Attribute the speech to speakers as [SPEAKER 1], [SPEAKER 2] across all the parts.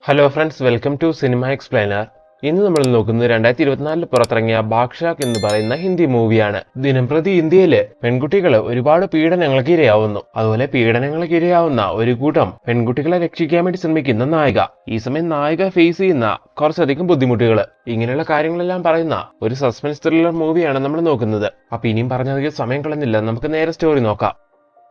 [SPEAKER 1] Hello friends, welcome to cinema explainer. ഇന്ന് നമ്മൾ നോക്കുന്നത് 2024 പുറത്തിറങ്ങിയ ബാഗ്ഷാക് എന്ന് പറയുന്ന ഹിന്ദി മൂവിയാണ്. ദിനംപ്രതി ഇന്ത്യയില് പെൺകുട്ടികൾ ഒരുപാട് പീഡനങ്ങൾക്ക് ഇരയാവുന്നു. അതുപോലെ പീഡനങ്ങൾക്ക് ഇരയാവുന്ന ഒരു കൂട്ടം പെൺകുട്ടികളെ രക്ഷിക്കാൻ വേണ്ടി ശ്രമിക്കുന്ന നായിക. ഈ സമയം നായിക ഫേസ് ചെയ്യുന്ന കുറച്ചധികം ബുദ്ധിമുട്ടുകൾ, ഇങ്ങനെയുള്ള കാര്യങ്ങളെല്ലാം പറയുന്ന ഒരു സസ്പെൻസ് ത്രില്ലർ മൂവിയാണ് നമ്മൾ നോക്കുന്നത്. അപ്പൊ ഇനിയും പറഞ്ഞധികം സമയം കളഞ്ഞില്ല, നമുക്ക് നേരെ സ്റ്റോറി നോക്കാം.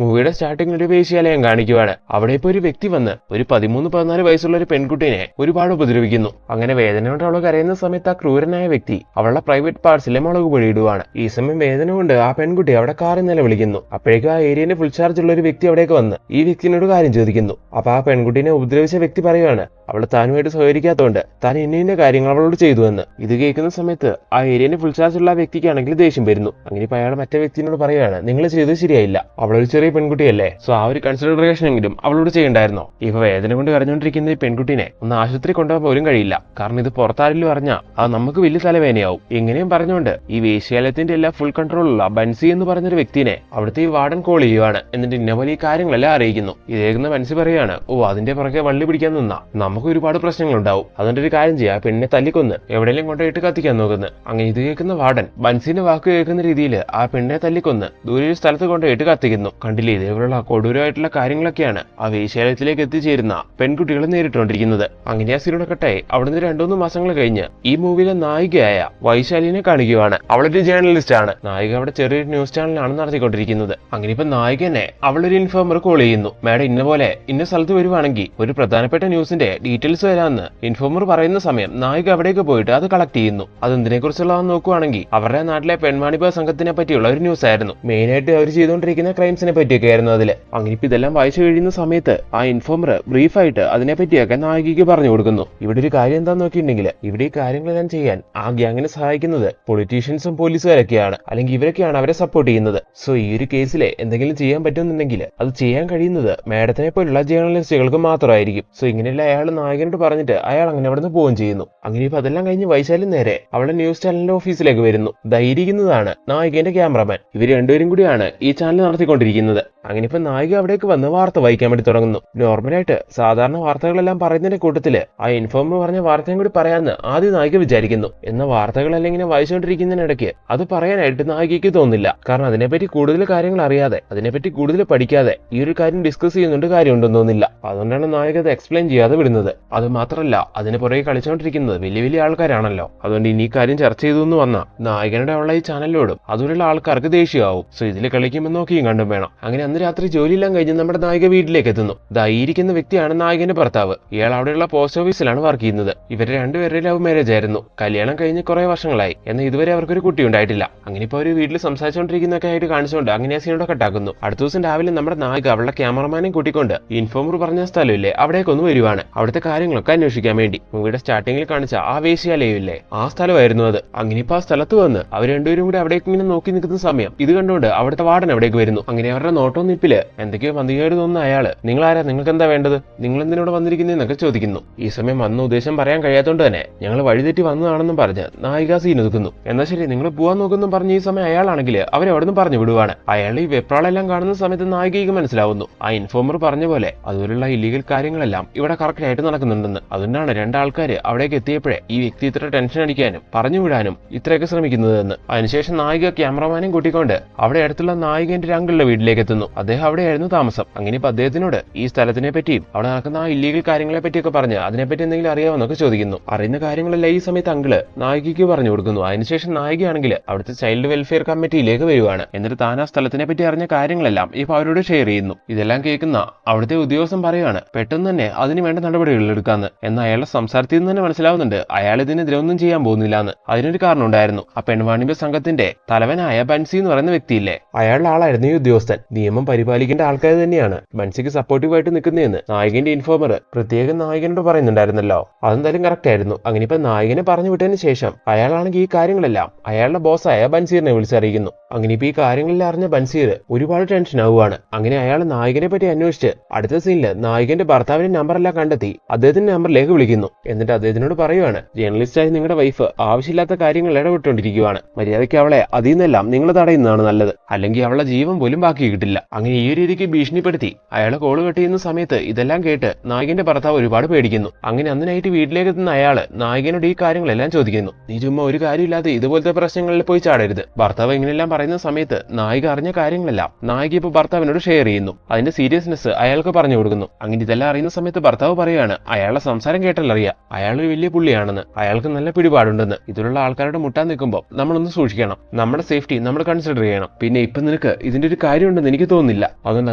[SPEAKER 1] മൂവിയുടെ സ്റ്റാർട്ടിംഗിൽ ഒരു വേശ്യാലയം കാണിക്കുവാണ്. അവിടെ ഇപ്പോൾ ഒരു വ്യക്തി വന്ന് ഒരു 13-14 വയസ്സുള്ള ഒരു പെൺകുട്ടിയെ ഒരുപാട് ഉപദ്രവിക്കുന്നു. അങ്ങനെ വേദന കൊണ്ട് അവൾ കരയുന്ന സമയത്ത് ആ ക്രൂരനായ വ്യക്തി അവളുടെ പ്രൈവറ്റ് പാർട്സിലെ മുളക് പൊടിയിടുവാണ്. ഈ സമയം വേദന കൊണ്ട് ആ പെൺകുട്ടി അവിടെ കാറിൽ നിലവിളിക്കുന്നു. അപ്പോഴേക്കും ആ ഏരിയന്റെ ഫുൾ ചാർജ് ഉള്ള ഒരു വ്യക്തി അവിടേക്ക് വന്ന് ഈ വ്യക്തിനോട് കാര്യം ചോദിക്കുന്നു. അപ്പൊ ആ പെൺകുട്ടിനെ ഉപദ്രവിച്ച വ്യക്തി പറയുവാണ് അവൾ താനുമായിട്ട് സഹകരിക്കാത്തതുകൊണ്ട് താൻ ഇന്ന കാര്യങ്ങൾ അവളോട് ചെയ്തു എന്ന്. ഇത് കേൾക്കുന്ന സമയത്ത് ആ ഏരിയന്റെ ഫുൾ ചാർജ് ഉള്ള ആ വ്യക്തിക്കാണെങ്കിൽ ദേഷ്യം വരുന്നു. അങ്ങനെ ഇപ്പൊ അയാൾ മറ്റേ വ്യക്തിനോട് പറയുകയാണ്, നിങ്ങൾ ചെയ്തത് ശരിയായില്ല, അവളൊരു ചെറിയ പെൺകുട്ടിയല്ലേ, സോ ആ ഒരു കൺസിഡറേഷൻ എങ്കിലും അവളോട് ചെയ്യണ്ടായിരുന്നോ. ഇപ്പൊ വേദന കൊണ്ട് കരഞ്ഞുകൊണ്ടിരിക്കുന്ന ഈ പെൺകുട്ടിനെ ഒന്ന് ആശുപത്രി കൊണ്ടുപോകാൻ പോലും കഴിയില്ല. കാരണം ഇത് പുറത്താരിലും അറിഞ്ഞാൽ അത് നമുക്ക് വലിയ തലവേനയാവും. എങ്ങനെയും പറഞ്ഞുകൊണ്ട് ഈ വേശ്യാലയത്തിന്റെ എല്ലാ ഫുൾ കൺട്രോളുള്ള ബൻസി എന്ന് പറഞ്ഞൊരു വ്യക്തിനെ അവിടുത്തെ ഈ വാർഡൻ കോൾ ചെയ്യുവാണ്. എന്നിട്ട് ഇന്നപോലെ ഈ കാര്യങ്ങളെല്ലാം അറിയിക്കുന്നു. ഇതേക്കുന്ന ബൻസി പറയാണ്, ഓ അതിന്റെ പുറകെ വള്ളി പിടിക്കാൻ നിന്നാ നമുക്ക് ഒരുപാട് പ്രശ്നങ്ങൾ ഉണ്ടാവും, അതുകൊണ്ട് ഒരു കാര്യം ചെയ്യാം, പെണ്ണിനെ തല്ലിക്കൊന്ന് എവിടെയെങ്കിലും കൊണ്ടുപോയിട്ട് കത്തിക്കാൻ നോക്കുന്നു. അങ്ങനെ ഇത് കേൾക്കുന്ന വാർഡൻ ബൻസിന്റെ വാക്ക് കേൾക്കുന്ന രീതിയിൽ ആ പെണ്ണിനെ തല്ലിക്കൊന്ന് ദൂരെ ഒരു സ്ഥലത്ത് കൊണ്ടുപോയിട്ട് കത്തിക്കുന്നു. കണ്ടില്ലേ, ഇതേപോലുള്ള കൊടൂരമായിട്ടുള്ള കാര്യങ്ങളൊക്കെയാണ് ആ വേശ്യാലയത്തിലേക്ക് എത്തിച്ചേരുന്ന പെൺകുട്ടികൾ നേരിട്ടുകൊണ്ടിരിക്കുന്നത്. അങ്ങനെ ആ സീനോടെ കട്ടായി അവിടുന്ന് 2-3 മാസങ്ങൾ കഴിഞ്ഞ് ഈ മൂവിയിലെ നായികയായ വൈശാലിനെ കാണിക്കുകയാണ്. അവളൊരു ജേർണലിസ്റ്റ് ആണ്. നായിക അവിടെ ചെറിയൊരു ന്യൂസ് ചാനലാണ് നടത്തിക്കൊണ്ടിരിക്കുന്നത്. അങ്ങനെ ഇപ്പൊ നായികനെ അവളൊരു ഇൻഫോമർ കോൾ ചെയ്യുന്നു. മാഡം ഇന്ന പോലെ ഇന്ന സ്ഥലത്ത് വരുവാണെങ്കിൽ ഒരു പ്രധാനപ്പെട്ട ന്യൂസിന്റെ ഡീറ്റെയിൽസ് വരാമെന്ന് ഇൻഫോമർ പറയുന്ന സമയം നായിക അവിടേക്ക് പോയിട്ട് അത് കളക്ട് ചെയ്യുന്നു. അതെന്തിനെ കുറിച്ചുള്ളതെന്ന് നോക്കുവാണെങ്കിൽ അവരുടെ നാട്ടിലെ പെൺവാണിഭ സംഘത്തിനെ പറ്റിയുള്ള ഒരു ന്യൂസ് ആയിരുന്നു. മെയിൻ ആയിട്ട് അവർ ചെയ്തുകൊണ്ടിരിക്കുന്ന ക്രൈംസിനെ പറ്റിയൊക്കെ ആയിരുന്നു അതില്. അങ്ങനെ ഇപ്പൊ ഇതെല്ലാം വായിച്ചു കഴിയുന്ന സമയത്ത് ആ ഇൻഫോമർ ബ്രീഫായിട്ട് അതിനെ പറ്റിയൊക്കെ നായികയ്ക്ക് പറഞ്ഞു കൊടുക്കുന്നു. ഇവിടെ ഒരു കാര്യം എന്താന്ന് നോക്കിയിട്ടുണ്ടെങ്കിൽ ഇവിടെ ഈ കാര്യങ്ങളെല്ലാം ചെയ്യാൻ ആ ഗ്യാങ്ങിനെ സഹായിക്കുന്നത് പൊളിറ്റീഷ്യൻസും പോലീസുകാരൊക്കെയാണ്, അല്ലെങ്കിൽ ഇവരൊക്കെയാണ് അവരെ സപ്പോർട്ട് ചെയ്യുന്നത്. സോ ഈ ഒരു കേസിലെ എന്തെങ്കിലും ചെയ്യാൻ പറ്റുന്നുണ്ടെങ്കിൽ അത് ചെയ്യാൻ കഴിയുന്നത് മാഡത്തിനെ പോലുള്ള ജേർണലിസ്റ്റുകൾക്ക് മാത്രമായിരിക്കും. സോ ഇങ്ങനെയുള്ള അയാൾ നായകനോട് പറഞ്ഞിട്ട് അയാൾ അങ്ങനെ അവിടെ നിന്ന് പോവുകയും ചെയ്യുന്നു. അങ്ങനെ ഇപ്പൊ അതെല്ലാം കഴിഞ്ഞ് വൈശാലി നേരെ അവളുടെ ന്യൂസ് ചാനലിന്റെ ഓഫീസിലേക്ക് വരുന്നു. ധൈര്യക്കുന്നതാണ് നായികന്റെ ക്യാമറമാൻ. ഇവർ രണ്ടുപേരും കൂടിയാണ് ഈ ചാനൽ നടത്തിക്കൊണ്ടിരിക്കുന്നത്. അങ്ങനെ ഇപ്പൊ നായിക അവിടേക്ക് വന്ന് വാർത്ത വായിക്കാൻ വേണ്ടി തുടങ്ങുന്നു. നോർമലായിട്ട് സാധാരണ വാർത്തകളെല്ലാം പറയുന്നതിന്റെ കൂട്ടത്തില് ആ ഇൻഫോമർ പറഞ്ഞ വാർത്തയും കൂടി പറയാന്ന് ആദ്യം നായിക വിചാരിക്കുന്നു. എന്ന വാർത്തകളെല്ലാം ഇങ്ങനെ വായിച്ചുകൊണ്ടിരിക്കുന്നതിനിടയ്ക്ക് അത് പറയാനായിട്ട് നായികയ്ക്ക് തോന്നില്ല. കാരണം അതിനെപ്പറ്റി കൂടുതൽ കാര്യങ്ങൾ അറിയാതെ, അതിനെപ്പറ്റി കൂടുതൽ പഠിക്കാതെ ഈ ഒരു കാര്യം ഡിസ്കസ് ചെയ്യുന്നുണ്ട് കാര്യമുണ്ടെന്ന് തോന്നില്ല. അതുകൊണ്ടാണ് നായിക അത് എക്സ്പ്ലെയിൻ ചെയ്യാതെ വിടുന്നത്. അത് മാത്രമല്ല, അതിന് പുറകെ കളിച്ചുകൊണ്ടിരിക്കുന്നത് വലിയ വലിയ ആൾക്കാരാണല്ലോ. അതുകൊണ്ട് ഇനി ഈ കാര്യം ചർച്ച ചെയ്തു എന്ന് വന്ന നായകനുടെ ഉള്ള ഈ ചാനലിലോടും അതുപോലുള്ള ആൾക്കാർക്ക് ദേഷ്യമാവും. സോ ഇതിൽ കളിക്കുമ്പോൾ നോക്കിയും കണ്ടും വേണം. അങ്ങനെ അന്ന് രാത്രി ജോലിയെല്ലാം കഴിഞ്ഞ് നമ്മുടെ നായിക വീട്ടിലേക്ക് എത്തുന്നു. ധൈര്യക്കുന്ന വ്യക്തിയാണ് നായകന്റെ ഭർത്താവ്. ഇയാൾ അവിടെയുള്ള പോസ്റ്റ് ഓഫീസിലാണ് വർക്ക് ചെയ്യുന്നത്. ഇവരെ രണ്ടുപേരുടെ ലവ് മാരേജ് ആയിരുന്നു. കല്യാണം കഴിഞ്ഞ് കുറെ വർഷങ്ങളായി, എന്നാൽ ഇതുവരെ അവർക്കൊരു കുട്ടി ഉണ്ടായിട്ടില്ല. അങ്ങനെ ഇപ്പൊ ഒരു വീട്ടിൽ സംസാരിച്ചുകൊണ്ടിരിക്കുന്നൊക്കെ ആയിട്ട് കാണിച്ചുകൊണ്ട് അങ്ങനെ ആ സീനോടെ കട്ടാക്കുന്നു. അടുത്ത ദിവസം രാവിലെ നമ്മുടെ നായിക അവളുടെ ക്യാമറമാനെ കൂട്ടിക്കൊണ്ട് ഇൻഫോമർ പറഞ്ഞ സ്ഥലമില്ലേ അവിടേക്കൊന്ന് വരുവാണ്. അവിടുത്തെ കാര്യങ്ങളൊക്കെ അന്വേഷിക്കാൻ വേണ്ടി. മൂവിയുടെ സ്റ്റാർട്ടിങ്ങിൽ കാണിച്ച ആ വേശ്യാലയമില്ലേ ആ സ്ഥലമായിരുന്നു അത്. അങ്ങനെ ഇപ്പൊ ആ സ്ഥലത്ത് വന്ന് അവർ രണ്ടുപേരും കൂടി അവിടേക്ക് ഇങ്ങനെ നോക്കി നിൽക്കുന്ന സമയം ഇത് കണ്ടുകൊണ്ട് അവിടുത്തെ വാർഡൻ അവിടേക്ക് വരുന്നു. അങ്ങനെ അവരുടെ നോട്ടം നിപ്പില് എന്തൊക്കെയോ വന്തികേട് തോന്നുന്ന അയാള്, നിങ്ങൾ ആരാ, നിങ്ങൾക്ക് എന്താ വേണ്ടത്, നിങ്ങൾ എന്തിനോട് വന്നിരിക്കുന്നതെന്നൊക്കെ ചോദിക്കുന്നു. ഈ സമയം വന്ന ഉദ്ദേശം പറയാൻ കഴിയാത്തോണ്ട് തന്നെ ഞങ്ങൾ വഴിതെറ്റി വന്നതാണെന്നും പറഞ്ഞ് നായിക സീൻ ഒതുക്കുന്നു. എന്നാൽ ശരി, നിങ്ങൾ പോവാൻ നോക്കുന്നു പറഞ്ഞ് ഈ സമയം അയാളാണെങ്കിൽ അവരെ അവിടെ നിന്ന് പറഞ്ഞു വിടുവാണ്. അയാൾ ഈ വെപ്രാളെല്ലാം കാണുന്ന സമയത്ത് നായികയ്ക്ക് മനസ്സിലാവുന്നു ആ ഇൻഫോമർ പറഞ്ഞ പോലെ അതുപോലുള്ള ഇല്ലീഗൽ കാര്യങ്ങളെല്ലാം ഇവിടെ കറക്റ്റ് ആയിട്ട് നടക്കുന്നുണ്ടെന്ന്. അതുകൊണ്ടാണ് രണ്ടാൾക്കാര് അവിടേക്ക് എത്തിയപ്പോഴേ ഈ വ്യക്തി ഇത്ര ടെൻഷൻ അടിക്കാനും പറഞ്ഞു വിടാനും ഇത്രയൊക്കെ ശ്രമിക്കുന്നതെന്ന്. അതിനുശേഷം നായിക ക്യാമറമാനും കൂട്ടിക്കൊണ്ട് അവിടെ അടുത്തുള്ള നായികന്റെ ഒരു അങ്കിളുടെ വീട്ടിലേക്ക് എത്തുന്നു. അദ്ദേഹം അവിടെയായിരുന്നു താമസം. അങ്ങനെ ഇപ്പൊ അദ്ദേഹത്തിനോട് ഈ സ്ഥലത്തിനെ പറ്റിയും അവിടെ നടക്കുന്ന ആ ഇല്ലീഗൽ കാര്യങ്ങളെ പറ്റിയൊക്കെ പറഞ്ഞ് അതിനെപ്പറ്റി എന്തെങ്കിലും അറിയാമെന്നൊക്കെ ചോദിക്കുന്നു. അറിയുന്ന കാര്യങ്ങളെല്ലാം ഈ സമയത്ത് അങ്കിള് നായികയ്ക്ക് പറഞ്ഞു കൊടുക്കുന്നു. അതിനുശേഷം നായികയാണെങ്കിൽ അവിടുത്തെ ചൈൽഡ് വെൽഫെയർ കമ്മിറ്റിയിലേക്ക് വരുവാണ്. എന്നിട്ട് താൻ ആ സ്ഥലത്തിനെ പറ്റി അറിഞ്ഞ കാര്യങ്ങളെല്ലാം ഇപ്പൊ അവരോട് ഷെയർ ചെയ്യുന്നു. ഇതെല്ലാം കേൾക്കുന്ന അവിടുത്തെ ഉദ്യോഗസ്ഥൻ പറയുകയാണ് പെട്ടെന്ന് തന്നെ അതിന് വേണ്ട നടപടികൾ എടുക്കാന്ന്. എന്നാൽ അയാളുടെ സംസാരത്തിൽ നിന്ന് തന്നെ മനസ്സിലാവുന്നുണ്ട് അയാൾ ഇതിനെതിരെ ഒന്നും ചെയ്യാൻ പോകുന്നില്ല എന്ന്. അതിനൊരു കാരണം ഉണ്ടായിരുന്നു. ആ പെൺവാണിഭ സംഘത്തിന്റെ തലവനായ ബൻസി എന്ന് പറയുന്ന വ്യക്തിയില്ലേ, അയാളുടെ ആളായിരുന്നു ഈ ഉദ്യോഗസ്ഥൻ. നിയമം പരിപാലിക്കേണ്ട ആൾക്കാർ തന്നെയാണ് ബൻസിക്ക് സപ്പോർട്ടീവായിട്ട് നിൽക്കുന്നതെന്ന് നായകന്റെ ഇൻഫോമർ പ്രത്യേകം നായകനോട് പറയുന്നുണ്ടായിരുന്നല്ലോ. അതെന്തായാലും കറക്റ്റ് ആയിരുന്നു. അങ്ങനെ ഇപ്പൊ നായകനെ പറഞ്ഞു വിട്ടതിന് ശേഷം അയാളാണെങ്കിൽ ഈ കാര്യങ്ങളെല്ലാം അയാളുടെ ബോസായ ബൻസീറിനെ വിളിച്ചറിയിക്കുന്നു. അങ്ങനെ ഇപ്പൊ ഈ കാര്യങ്ങളെല്ലാം അറിഞ്ഞ ബൻസീർ ഒരുപാട് ടെൻഷൻ ആവുകയാണ്. അങ്ങനെ അയാൾ നായകനെ പറ്റി അന്വേഷിച്ച് അടുത്ത സീനില് നായകന്റെ ഭർത്താവിന്റെ നമ്പറെല്ലാം കണ്ടെത്തി അദ്ദേഹത്തിന്റെ നമ്പറിലേക്ക് വിളിക്കുന്നു. എന്നിട്ട് അദ്ദേഹത്തിനോട് പറയുവാണ്, ജേർണലിസ്റ്റായി നിങ്ങളുടെ വൈഫ് ആവശ്യമില്ലാത്ത കാര്യങ്ങൾ ഇടപെട്ടുകൊണ്ടിരിക്കുകയാണ്, മര്യാദയ്ക്ക് അവളെ അതിൽ നിന്നെല്ലാം നിങ്ങൾ തടയുന്നതാണ് നല്ലത്, അല്ലെങ്കിൽ അവളുടെ ജീവൻ പോലും ബാക്കി കിട്ടില്ല. അങ്ങനെ ഈ രീതിക്ക് ഭീഷണിപ്പെടുത്തി അയാളെ കോള് കട്ട് ചെയ്യുന്ന സമയത്ത് ഇതെല്ലാം കേട്ട് നായകന്റെ ഭർത്താവ് ഒരുപാട് പേടിക്കുന്നു. അങ്ങനെ അന്ന് നൈറ്റ് വീട്ടിലേക്ക് എത്തുന്ന അയാള് നായകനോട് ഈ കാര്യങ്ങളെല്ലാം ചോദിക്കുന്നു. നീ ചുമ്മാ ഒരു കാര്യമില്ലാതെ ഇതുപോലത്തെ പ്രശ്നങ്ങളിൽ പോയി ചാടരുത്. ഭർത്താവ് ഇങ്ങനെയെല്ലാം പറയുന്ന സമയത്ത് നായിക അറിഞ്ഞ കാര്യങ്ങളെല്ലാം നായിക ഇപ്പൊ ഭർത്താവിനോട് ഷെയർ ചെയ്യുന്നു. അതിന്റെ സീരിയസ്നെസ് അയാൾക്ക് പറഞ്ഞു കൊടുക്കുന്നു. അങ്ങനെ ഇതെല്ലാം അറിയുന്ന സമയത്ത് ഭർത്താവ് പറയാണ്, അയാളുടെ സംസാരം കേട്ടല്ലറിയാം അയാളൊരു വലിയ പുള്ളിയാണെന്ന്, അയാൾക്ക് നല്ല പിടിപാടുണ്ടെന്ന്. ഇതിലുള്ള ആൾക്കാരോട് മുട്ടാൻ നിൽക്കുമ്പോൾ നമ്മളൊന്ന് സൂക്ഷിക്കണം, നമ്മുടെ സേഫ്റ്റി നമ്മൾ കൺസിഡർ ചെയ്യണം. പിന്നെ ഇപ്പൊ നിനക്ക് ഇതിന്റെ ഒരു കാര്യമുണ്ടെന്ന് എനിക്ക് തോന്നുന്നില്ല, അതുകൊണ്ട്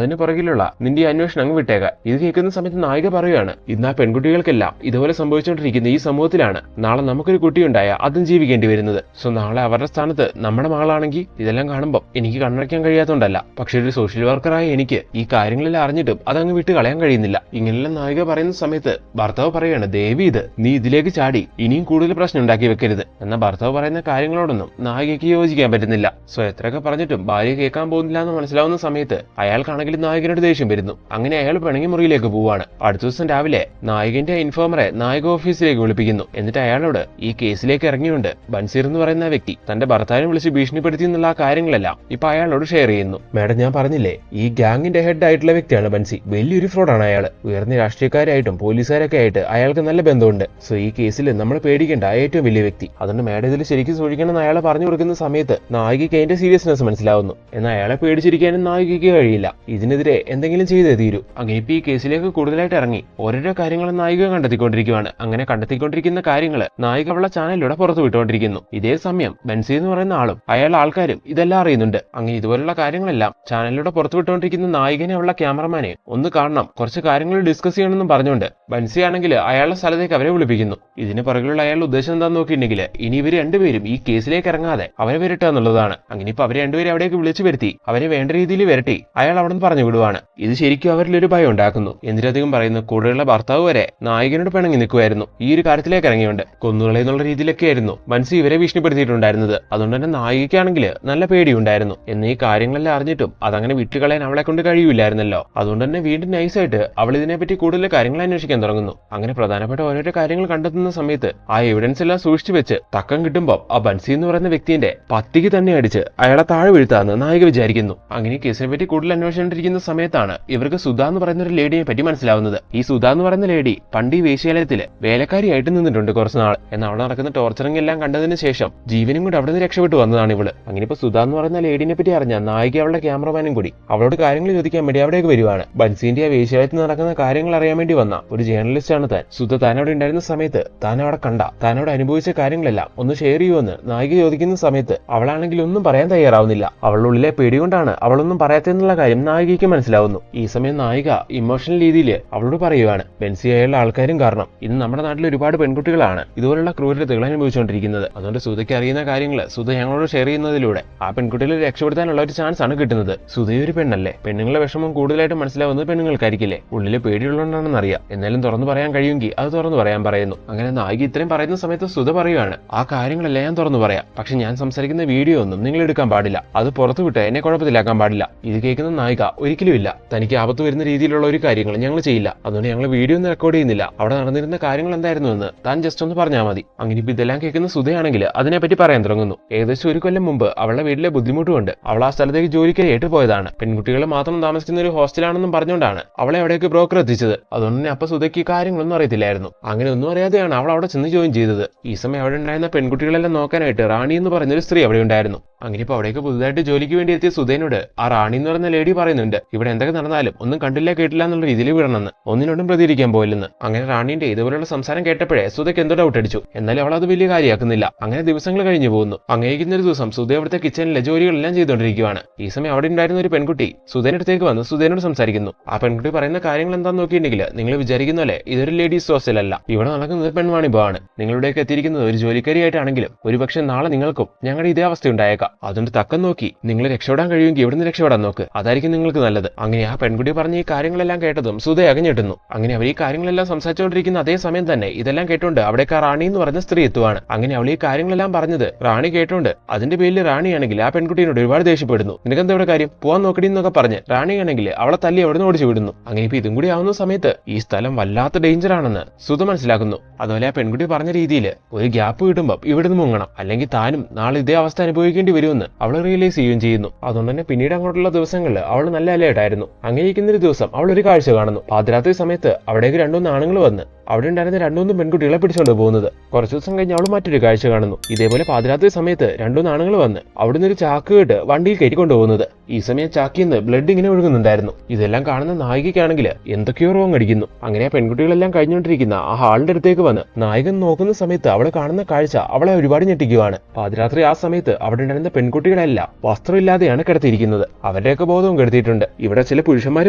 [SPEAKER 1] അതിന് പുറകിലുള്ള നിന്റെ അന്വേഷണം അങ്ങ് വിട്ടേക. ഇത് കേൾക്കുന്ന സമയത്ത് നായിക പറയുകയാണ്, ഇന്ന് ആ പെൺകുട്ടികൾക്കെല്ലാം ഇതുപോലെ സംഭവിച്ചുകൊണ്ടിരിക്കുന്ന ഈ സമൂഹത്തിലാണ് നാളെ നമുക്കൊരു കുട്ടിയുണ്ടായ അതും ജീവിക്കേണ്ടി വരുന്നത്. സോ നാളെ അവരുടെ സ്ഥാനത്ത് നമ്മുടെ മകളാണെങ്കിൽ ഇതെല്ലാം കാണുമ്പോൾ എനിക്ക് കണ്ണടയ്ക്കാൻ കഴിയാത്തതുകൊണ്ടല്ല, പക്ഷെ ഒരു സോഷ്യൽ വർക്കറായ എനിക്ക് ഈ കാര്യങ്ങളെല്ലാം അറിഞ്ഞിട്ടും അതങ്ങ് വിട്ട് കളയാൻ കഴിയുന്നില്ല. ഇങ്ങനെല്ലാം നായിക പറയുന്ന സമയത്ത് ഭർത്താവ് പറയാണ്, ദേവി ഇത് നീ ഇതിലേക്ക് ചാടി ഇനിയും കൂടുതൽ പ്രശ്നം ഉണ്ടാക്കി വെക്കരുത്. എന്നാൽ ഭർത്താവ് പറയുന്ന കാര്യങ്ങളോടൊന്നും നായികയ്ക്ക് യോജിക്കാൻ പറ്റുന്നില്ല. സോ എത്രയൊക്കെ പറഞ്ഞിട്ടും ഭാര്യ കേൾക്കാൻ പോകുന്നില്ല എന്ന് മനസ്സിലാവുന്ന സമയത്ത് അയാൾക്കാണെങ്കിലും നായകനോട് ദേഷ്യം വരുന്നു. അങ്ങനെ അയാൾ പിണങ്ങി മുറിയിലേക്ക് പോവാണ്. അടുത്ത ദിവസം രാവിലെ നായകന്റെ ഇൻഫോമറെ നായക ഓഫീസിലേക്ക് വിളിപ്പിക്കുന്നു. എന്നിട്ട് അയാളോട് ഈ കേസിലേക്ക് ഇറങ്ങിയുണ്ട് ബൻസീർ എന്ന് പറയുന്ന വ്യക്തി തന്റെ ഭർത്താവിനെ വിളിച്ച് ഭീഷണിപ്പെടുത്തി എന്നുള്ള ആ കാര്യങ്ങളെല്ലാം ഇപ്പൊ അയാളോട് ഷെയർ ചെയ്യുന്നു. മാഡം, ഞാൻ പറഞ്ഞില്ലേ ഈ ഗ്യാങ്ങിന്റെ ഹെഡ് ആയിട്ടുള്ള വ്യക്തിയാണ് ബൻസി. വലിയൊരു ഫ്രോഡാണ് അയാൾ. ഉയർന്ന രാഷ്ട്രീയക്കാരായിട്ടും പോലീസുകാരൊക്കെ ആയിട്ട് അയാൾക്ക് നല്ല ബന്ധമുണ്ട്. സോ ഈ കേസിൽ നമ്മൾ പേടിക്കേണ്ട ഏറ്റവും വലിയ വ്യക്തി. അതുകൊണ്ട് മാഡം ഇതിൽ ശരിക്കും സൂക്ഷിക്കണം എന്ന് അയാളെ പറഞ്ഞു കൊടുക്കുന്ന സമയത്ത് നായികയ്ക്ക് അതിന്റെ സീരിയസ്നെസ് മനസ്സിലാവുന്നു. എന്നാൽ അയാളെ പേടിച്ചിരിക്കാനും നായികയ്ക്ക് കഴിയില്ല. ഇതിനെതിരെ എന്തെങ്കിലും ചെയ്തേ തീരൂ. അങ്ങനെ ഇപ്പൊ ഈ കേസിലേക്ക് കൂടുതലായിട്ട് ഇറങ്ങി ഓരോരോ കാര്യങ്ങളും നായിക കണ്ടെത്തിക്കൊണ്ടിരിക്കുകയാണ്. അങ്ങനെ കണ്ടെത്തിക്കൊണ്ടിരിക്കുന്ന കാര്യങ്ങൾ നായിക അവളുടെ ചാനലിലൂടെ പുറത്തു വിട്ടുകൊണ്ടിരിക്കുന്നു. ഇതേ സമയം ബൻസി എന്ന് പറയുന്ന ആളും അയാളുടെ ആൾക്കാരും ഇതെല്ലാം അറിയുന്നുണ്ട്. അങ്ങനെ ഇതുപോലുള്ള കാര്യങ്ങളെല്ലാം ചാനലിലൂടെ പുറത്തു വിട്ടുകൊണ്ടിരിക്കുന്ന നായികനെ ഉള്ള ക്യാമറമാനെ ഒന്ന് കാണണം, കുറച്ച് കാര്യങ്ങൾ ഡിസ്കസ് ചെയ്യണമെന്നും പറഞ്ഞുകൊണ്ട് ബൻസി ആണെങ്കിൽ അയാളുടെ സ്ഥലത്തേക്ക് അവരെ വിളിപ്പിക്കുന്നു. ഇതിന് പുറകിലുള്ള അയാളുടെ ഉദ്ദേശം എന്താണെന്ന് നോക്കിയിട്ടുണ്ടെങ്കിൽ ഇനി ഇവർ രണ്ടുപേരും ഈ കേസിലേക്ക് ഇറങ്ങാതെ അവരെ വരട്ടുക എന്നുള്ളതാണ്. അങ്ങനെ ഇപ്പൊ അവരെ രണ്ടുപേരും അവിടേക്ക് വിളിച്ചു വരുത്തി അവരെ വേണ്ട രീതിയിൽ വരട്ടി അയാൾ അവിടെ നിന്ന് പറഞ്ഞു വിടുവാണ്. ഇത് ശരിക്കും അവരിലൊരു ഭയം ഉണ്ടാക്കുന്നു. എന്തിനധികം പറയുന്നു, കൂടെയുള്ള ഭർത്താവ് വരെ നായകനോട് പിണങ്ങി നിൽക്കുമായിരുന്നു ഈ ഒരു കാര്യത്തിലേക്ക് ഇറങ്ങിയുണ്ട്. കൊന്നുകളെ എന്നുള്ള രീതിയിലൊക്കെ ആയിരുന്നു ബൻസി ഇവരെ ഭീഷണിപ്പെടുത്തിയിട്ടുണ്ടായിരുന്നത്. അതുകൊണ്ട് തന്നെ നായികയ്ക്കാണെങ്കിൽ നല്ല പേടിയുണ്ടായിരുന്നു. എന്നീ കാര്യങ്ങളെല്ലാം അറിഞ്ഞിട്ടും അതങ്ങനെ വിട്ടുകളയാൻ അവളെ കൊണ്ട് കഴിയില്ലായിരുന്നല്ലോ. അതുകൊണ്ട് തന്നെ വീണ്ടും നൈസായിട്ട് അവൾ ഇതിനെപ്പറ്റി കൂടുതൽ കാര്യങ്ങൾ അന്വേഷിക്കാൻ തുടങ്ങുന്നു. അങ്ങനെ പ്രധാനപ്പെട്ട ഓരോരോ കാര്യങ്ങൾ കണ്ടെത്തുന്ന സമയത്ത് ആ എവിഡൻസ് എല്ലാം സൂക്ഷിച്ചു വെച്ച് തക്കം കിട്ടുമ്പോൾ ആ ബൻസി എന്ന് പറയുന്ന വ്യക്തിന്റെ പത്തിക്ക് തന്നെ അടിച്ച് അയാളെ താഴെ വീഴ്ത്താന്ന് നായിക വിചാരിക്കുന്നു. അങ്ങനെ കേസിനെ പറ്റി കൂടുതൽ അന്വേഷിച്ചുകൊണ്ടിരിക്കുന്ന സമയത്താണ് ഇവർക്ക് സുധ എന്ന് പറയുന്ന ഒരു ലേഡിയെ പറ്റി മനസ്സിലാവുന്നത്. ഈ സുധ എന്ന് പറയുന്ന ലേഡി പണ്ട് ഈ വേശ്യാലയത്തില് വേലക്കാരിയായിട്ട് നിന്നിട്ടുണ്ട് കുറച്ച് നാൾ. എന്നാൽ അവിടെ നടക്കുന്ന ടോർച്ചറിംഗ് എല്ലാം കണ്ടതിന് ശേഷം ജീവനും കൂടി അവിടെ നിന്ന് രക്ഷപ്പെട്ടു വന്നതാണ് ഇവള്. അങ്ങനെ ഇപ്പൊ സുധ എന്ന് പറയുന്ന ലേഡിനെ പറ്റി അറിഞ്ഞ നായിക അവളുടെ ക്യാമറമാനും കൂടി അവളോട് കാര്യങ്ങൾ ചോദിക്കാൻ വേണ്ടി അവിടേക്ക് വരുവാണ്. ബൻസിന്റെ ആ വേശ്യാലയത്തിൽ നടക്കുന്ന കാര്യങ്ങൾ അറിയാൻ വേണ്ടി വന്ന ഒരു ജേർണലിസ്റ്റ് ആണ് താൻ. സുധ താൻ അവിടെ ഉണ്ടായിരുന്ന സമയത്ത് താൻ അവിടെ കണ്ട താനോട് അനുഭവിച്ച കാര്യങ്ങളെല്ലാം ഒന്ന് ഷെയർ ചെയ്യുമെന്ന് നായിക ചോദിക്കുന്ന സമയത്ത് അവളാണെങ്കിൽ ഒന്നും പറയാൻ തയ്യാറാവുന്നില്ല. അവളുടെ ഉള്ളിലെ പേടികൊണ്ടാണ് അവളൊന്നും പറയാത്തെന്നുള്ള കാര്യം നായികയ്ക്ക് മനസ്സിലാവുന്നു. ഈ സമയം നായിക ഇമോഷണൽ രീതിയിൽ അവളോട് പറയുവാണ്, ബൻസി അയാളുടെ ആൾക്കാരും കാരണം ഇന്ന് നമ്മുടെ നാട്ടിൽ ഒരുപാട് പെൺകുട്ടികളാണ് ഇതുപോലുള്ള ക്രൂരതകൾ അനുഭവിച്ചുകൊണ്ടിരിക്കുന്നത്. അതുകൊണ്ട് സുധയ്ക്ക് അറിയുന്ന കാര്യങ്ങൾ സുധ ഞങ്ങളോട് ഷെയർ ചെയ്യുന്നതിലൂടെ ആ പെൺകുട്ടികളെ രക്ഷപ്പെടുത്താനുള്ള ഒരു ചാൻസ് ആണ് കിട്ടുന്നത്. സുധയൊരു പെണ്ണല്ലേ, പെണ്ണുങ്ങളുടെ വിഷമം കൂടുതലായിട്ട് മനസ്സിലാവുന്നത് പെണ്ണുങ്ങൾക്കായിരിക്കില്ലേ. ഉള്ളിൽ പേടിയുള്ളതുകൊണ്ടാണെന്ന് അറിയാം, എന്നാലും തുറന്നു പറയാൻ കഴിയുമെങ്കിൽ അത് തുറന്നു പറയാൻ പറയുന്നു. അങ്ങനെ നായിക ഇത്രയും പറയുന്ന സമയത്ത് സുധ പറയുവാണ്, ആ കാര്യങ്ങളെല്ലാം ഞാൻ തുറന്നു പറയാം, പക്ഷെ ഞാൻ സംസാരിക്കുന്ന വീഡിയോ ഒന്നും നിങ്ങൾ എടുക്കാൻ പാടില്ല, അത് പുറത്തു വിട്ട് എന്നെ കുഴപ്പത്തിലാക്കാൻ പാടില്ല. ഇത് കേൾക്കുന്ന നായിക ഒരിക്കലും ഇല്ല, തനിക്ക് ആപത്ത് വരുന്ന രീതിയിലുള്ള ഒരു കാര്യങ്ങൾ ഞങ്ങൾ ചെയ്യില്ല, അതുകൊണ്ട് ഞങ്ങൾ വീഡിയോ ഒന്നും റെക്കോർഡ് ചെയ്യുന്നില്ല, അവിടെ നടന്നിരുന്ന കാര്യങ്ങൾ എന്തായിരുന്നു എന്ന് താൻ ജസ്റ്റ് ഒന്ന് പറഞ്ഞാൽ മതി. അങ്ങനെ ഇപ്പൊ ഇതെല്ലാം കേൾക്കുന്ന സുധയാണെങ്കിൽ അതിനെപ്പറ്റി പറയാൻ തുടങ്ങുന്നു. ഏകദേശം ഒരു കൊല്ലം മുമ്പ് അവളുടെ വീട്ടിലെ ബുദ്ധിമുട്ടുകൊണ്ട് അവൾ ആ സ്ഥലത്തേക്ക് ജോലിക്കായിട്ട് പോയതാണ്. പെൺകുട്ടികൾ മാത്രം താമസിക്കുന്ന ഒരു ഹോസ്റ്റലാണെന്നും പറഞ്ഞുകൊണ്ടാണ് അവളെ അവിടേക്ക് ബ്രോക്കർ എത്തിച്ചത്. അതുകൊണ്ട് തന്നെ അപ്പൊ സുധയ്ക്ക് കാര്യങ്ങളൊന്നും അറിയത്തില്ലായിരുന്നു. അങ്ങനെ ഒന്നും അറിയാതെയാണ് അവൾ അവിടെ ചെന്ന് ജോയിൻ ചെയ്തത്. ഈ സമയം അവിടെ ഉണ്ടായിരുന്ന പെൺകുട്ടികളെല്ലാം നോക്കാനായിട്ട് റാണി എന്ന് പറയുന്നൊരു സ്ത്രീ അവിടെ ഉണ്ടായിരുന്നു. അങ്ങനെ ഇപ്പൊ അവിടേക്ക് പുതുതായിട്ട് ജോലിക്ക് വേണ്ടി എത്തിയ സുധേനോട് ആ റാണി എന്ന് പറയുന്ന ലേഡി പറയുന്നുണ്ട്, ഇവിടെ എന്തൊക്കെ നടന്നാലും ഒന്നും കണ്ടില്ല കേട്ടില്ല എന്നുള്ള രീതിയിൽ വിടണമെന്ന്, ഒന്നിനോടും പ്രതികരിക്കാൻ പോയില്ലെന്ന്. അങ്ങനെ റാണിന്റെ ഇതുപോലുള്ള സംസാരം കേട്ടപ്പോഴേ സുധയ്ക്ക് എന്തോ ഡൗട്ട് അടിച്ചു. എന്നാലും അവൾ അത് വലിയ കാര്യമാക്കുന്നില്ല. അങ്ങനെ ദിവസങ്ങൾ കഴിഞ്ഞു പോകുന്നു. അങ്ങേക്കുന്ന ഒരു ദിവസം സുധ അവിടുത്തെ കിച്ചണിലെ ജോലികളെല്ലാം ചെയ്തുകൊണ്ടിരിക്കുകയാണ്. ഈ സമയം അവിടെ ഉണ്ടായിരുന്ന ഒരു പെൺകുട്ടി സുധേന്റെ അടുത്തേക്ക് വന്ന് സുധേനോട് സംസാരിക്കുന്നു. ആ പെൺകുട്ടി പറയുന്ന കാര്യങ്ങൾ എന്താണെന്ന് നോക്കിയിട്ടുണ്ടെങ്കിൽ നിങ്ങൾ വിചാരിക്കുന്ന പോലെ ഇതൊരു ലേഡീസ് ഹോസ്റ്റലല്ല, ഇവിടെ നടക്കുന്നത് പെൺവാണിഭമാണ്. നിങ്ങളുടെയൊക്കെ എത്തിയിരിക്കുന്നത് ഒരു ജോലിക്കാരിയായിട്ടാണെങ്കിലും ഒരുപക്ഷെ നാളെ നിങ്ങൾക്കും ഞങ്ങളുടെ ഇതേ അവസ്ഥ ഉണ്ടായേക്കാം. അതുകൊണ്ട് തക്കം നോക്കി നിങ്ങൾ രക്ഷപ്പെടാൻ കഴിയുമെങ്കിൽ ഇവിടുന്ന് രക്ഷപ്പെടാൻ നോക്ക്, അതായിരിക്കും നിങ്ങൾക്ക് നല്ലത്. അങ്ങനെ ആ പെൺകുട്ടി പറഞ്ഞ ഈ കാര്യങ്ങളെല്ലാം കേട്ടതും സുധ അകഞ്ഞിട്ടുന്നു. അങ്ങനെ അവർ ഈ കാര്യങ്ങളെല്ലാം സംസാരിച്ചുകൊണ്ടിരിക്കുന്ന അതേ സമയം തന്നെ ഇതെല്ലാം കേട്ടോണ്ട് അവിടേക്ക് റാണി എന്ന് പറഞ്ഞ സ്ത്രീ എത്തുവാണ്. അങ്ങനെ അവൾ ഈ കാര്യങ്ങളെല്ലാം പറഞ്ഞത് റാണി കേട്ടോണ്ട് അതിന്റെ പേരിൽ റാണിയാണെങ്കിൽ ആ പെൺകുട്ടിയോട് ഒരുപാട് ദേഷ്യപ്പെടുന്നു. നിനക്കെന്താ ഇവിടെ കാര്യം, പോവാൻ നോക്കടി എന്നൊക്കെ പറഞ്ഞ് റാണിയാണെങ്കിൽ അവളെ തല്ലി അവിടെ നിന്ന് ഓടിച്ചു വിടുന്നു. അങ്ങനെ ഇപ്പൊ ഇതും കൂടി ആവുന്ന സമയത്ത് ഈ സ്ഥലം വല്ലാത്ത ഡേഞ്ചർ ആണെന്ന് സുധ മനസ്സിലാക്കുന്നു. അതുപോലെ ആ പെൺകുട്ടി പറഞ്ഞ രീതിയിൽ ഒരു ഗ്യാപ്പ് കിട്ടുമ്പോൾ ഇവിടുന്ന് മുങ്ങണം, അല്ലെങ്കിൽ താനും നാളെ ഇതേ അവസ്ഥ അനുഭവിക്കേണ്ടി വരുമെന്ന് അവൾ റിയലൈസ് ചെയ്യുകയും ചെയ്യുന്നു. അതുകൊണ്ട് തന്നെ പിന്നീട് അങ്ങോട്ടുള്ള ദിവസങ്ങളിൽ അവൾ നല്ല അലേർട്ടായിരുന്നു. അങ്ങനെ ഇരിക്കുന്ന ഒരു ദിവസം അവൾ ഒരു കാഴ്ച കാണുന്നു. പാതിരാത്രി സമയത്ത് അവിടേക്ക് 2-3 ആണുങ്ങൾ വന്ന് അവിടെ ഉണ്ടായിരുന്ന 2-3 പെൺകുട്ടികളെ പിടിച്ചുകൊണ്ട് പോകുന്നത്. കുറച്ചു ദിവസം കഴിഞ്ഞ് അവൾ മറ്റൊരു കാഴ്ച കാണുന്നു. ഇതേപോലെ പാതിരാത്രി സമയത്ത് 2-3 ആണുങ്ങൾ വന്ന് അവിടുന്ന് ഒരു ചാക്ക് കേട്ട് വണ്ടിയിൽ കയറ്റി കൊണ്ടുപോകുന്നത്. ഈ സമയം ചാക്കിൽ നിന്ന് ബ്ലഡ് ഇങ്ങനെ ഒഴുകുന്നുണ്ടായിരുന്നു. ഇതെല്ലാം കാണുന്ന നായികയ്ക്കാണെങ്കിൽ എന്തൊക്കെയോ റോങ് അടിക്കുന്നു. അങ്ങനെ പെൺകുട്ടികളെല്ലാം കഴിഞ്ഞുകൊണ്ടിരിക്കുന്ന ആ ഹാളിന്റെ അടുത്തേക്ക് വന്ന് നായകൻ നോക്കുന്ന സമയത്ത് അവളെ കാണുന്ന കാഴ്ച അവളെ ഒരുപാട് ഞെട്ടിക്കുകയാണ്. പാതിരാത്രി ആ സമയത്ത് അവിടെ ഉണ്ടായിരുന്ന പെൺകുട്ടികളെല്ലാം വസ്ത്രമില്ലാതെയാണ് കിടത്തിയിരിക്കുന്നത്. അവരുടെയൊക്കെ ബോധവും കെടുത്തിയിട്ടുണ്ട്. ഇവിടെ ചില പുരുഷന്മാർ